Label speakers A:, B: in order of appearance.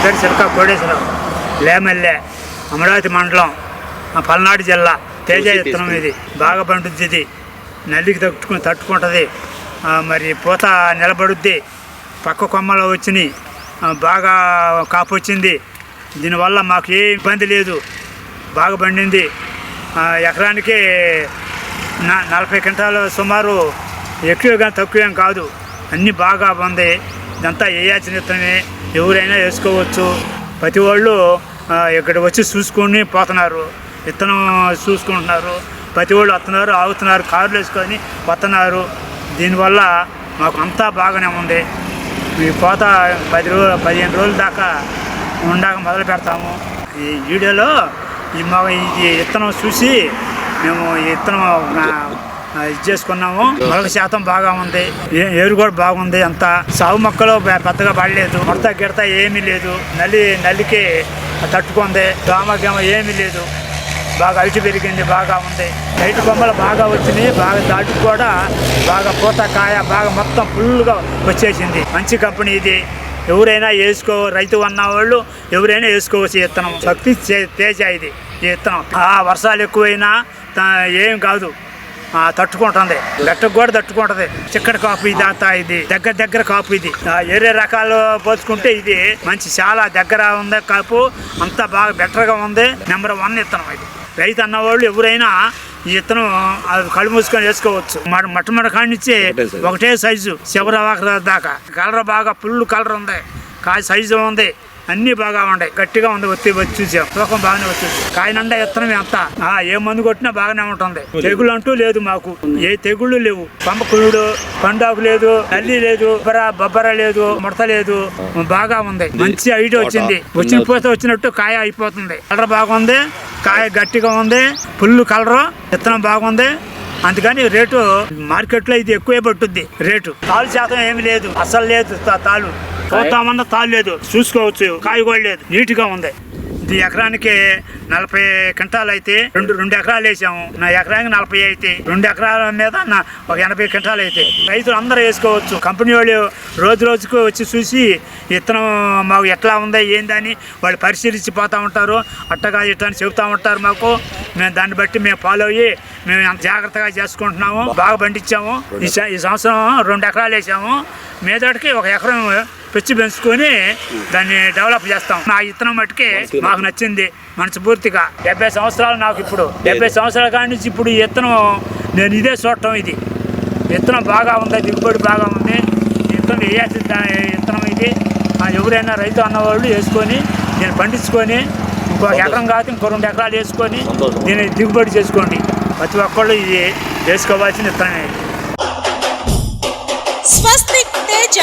A: పేరు చిలక కోడేశ్వరం, లేమల్లె, అమరావతి మండలం, పల్నాడు జిల్లా. తేజ విత్తనం ఇది బాగా పండుద్ది. ఇది నల్లికి తట్టుకుంటుంది. మరి పూత నిలబడుద్ది. పక్క కొమ్మలు వచ్చినాయి, బాగా కాపు వచ్చింది. దీనివల్ల మాకు ఏ ఇబ్బంది లేదు, బాగా పండింది. ఎకరానికి 40 క్వింటాలు సుమారు. ఎక్కువగా తక్కువేం కాదు, అన్నీ బాగా ఉంది. ఇదంతా వేయాల్సిన విత్తనమే, ఎవరైనా వేసుకోవచ్చు. ప్రతి వాళ్ళు ఇక్కడ వచ్చి చూసుకొని పోతున్నారు, విత్తనం చూసుకుంటున్నారు. ప్రతి వాళ్ళు వస్తున్నారు, ఆగుతున్నారు, కార్లు వేసుకొని వస్తున్నారు. దీనివల్ల మాకు అంతా బాగానే ఉంది. ఈ కోత 15 రోజుల దాకా ఉండాక మొదలు పెడతాము. ఈ వీడియోలో ఈ విత్తనం చూసి మేము ఈ విత్తనం ఇది చేసుకున్నాము. మొలక శాతం బాగా ఉంది, ఏరు కూడా బాగుంది. అంతా సాగు మొక్కలు పెద్దగా పడలేదు, ముడత గిడత ఏమీ లేదు. నల్లికి తట్టుకుంది, దోమ ఏమీ లేదు. బాగా హైట్ పెరిగింది, బాగా ఉంది. హైట్ కొమ్మలు బాగా వచ్చినాయి, బాగా దాటుకు కూడా బాగా పూత కాయ బాగా మొత్తం ఫుల్గా వచ్చేసింది. మంచి కంపెనీ ఇది, ఎవరైనా రైతు అన్న వాళ్ళు ఎవరైనా వేసుకోవచ్చు. విత్తనం శక్తి తేజ ఇది. ఈ విత్తనం వర్షాలు ఎక్కువైనా ఏం కాదు, తట్టుకుంటుంది. గట్టకు కూడా తట్టుకుంటుంది. చిక్కడి కాపు ఇదంతా. ఇది దగ్గర కాపు. ఇది ఏరే రకాలు పోల్చుకుంటే ఇది మంచి, చాలా దగ్గర ఉంది కాపు. అంతా బాగా బెటర్గా ఉంది. నెంబర్ 1 విత్తనం ఇది. రైతు అన్నవాళ్ళు ఎవరైనా ఈ విత్తనం కళ్ళు మూసుకొని వేసుకోవచ్చు. మొట్టమొదటి కానిచ్చి ఒకటే సైజు చివరి దాకా. కలర్ బాగా ఫుల్ కలర్ ఉంది, కాయ సైజు ఉంది, అన్నీ బాగా ఉన్నాయి. గట్టిగా ఉంది. వచ్చి చూసాం, తూకం బాగానే వచ్చింది. కాయ నిండా విత్తనం అంతా. ఏ మందు కొట్టినా బాగానే ఉంటుంది. తెగుళ్ళు అంటూ లేదు మాకు, ఏ తెగుళ్ళు లేవు. పంపకుళ్ళు, పండాకు లేదు, నల్లి లేదు, బొబ్బర లేదు, ముడత లేదు. బాగా ఉంది. మంచి హైట్ వచ్చింది. వచ్చిన పూత వచ్చినట్టు కాయ అయిపోతుంది. కలర్ బాగుంది, కాయ గట్టిగా ఉంది, ఫుల్ కలరు. విత్తనం బాగుంది. అందుకని రేటు మార్కెట్లో ఇది ఎక్కువే పట్టుద్ది రేటు. తాలు శాతం ఏమి లేదు, అసలు లేదు. తాలు చూద్దామన్నా తాలు లేదు, చూసుకోవచ్చు. కాయ కూడా లేదు, నీట్గా ఉంది. ఇది ఎకరానికి 40 క్వింటాలు అయితే 2 ఎకరాలు వేసాము. నా ఎకరానికి 40 అయితే 2 ఎకరాల మీద ఒక 80 క్వింటాలు అయితే రైతులు అందరూ వేసుకోవచ్చు. కంపెనీ వాళ్ళు రోజుకు వచ్చి చూసి విత్తనం మాకు ఎట్లా ఉందో ఏందని వాళ్ళు పరిశీలించి పోతూ ఉంటారు. అట్టగా ఇట్లా అని చెబుతూ ఉంటారు మాకు. మేము దాన్ని బట్టి మేము ఫాలో అయ్యి మేము ఎంత జాగ్రత్తగా చేసుకుంటున్నాము. బాగా పండించాము. ఈ సంవత్సరం 2 ఎకరాలు వేసాము. మీదటికి 1 ఎకరం పెంచుకొని దాన్ని డెవలప్ చేస్తాం. నా విత్తనం మట్టుకి మాకు నచ్చింది మనస్ఫూర్తిగా. 70 సంవత్సరాలు నాకు. ఇప్పుడు 70 సంవత్సరాల కాడి నుంచి ఇప్పుడు ఈ విత్తనం నేను ఇదే చూడటం. ఇది విత్తనం బాగా ఉంది, దిగుబడి బాగా ఉంది. విత్తనం వేయాల్సిన విత్తనం ఇది. ఎవరైనా రైతు అన్నవాళ్ళు వేసుకొని దీన్ని పండించుకొని ఇంకో ఎకరం కాదు ఇంకో 2 ఎకరాలు వేసుకొని దీన్ని దిగుబడి చేసుకోండి. ప్రతి ఒక్కళ్ళు ఇది వేసుకోవాల్సిన విత్తనమే.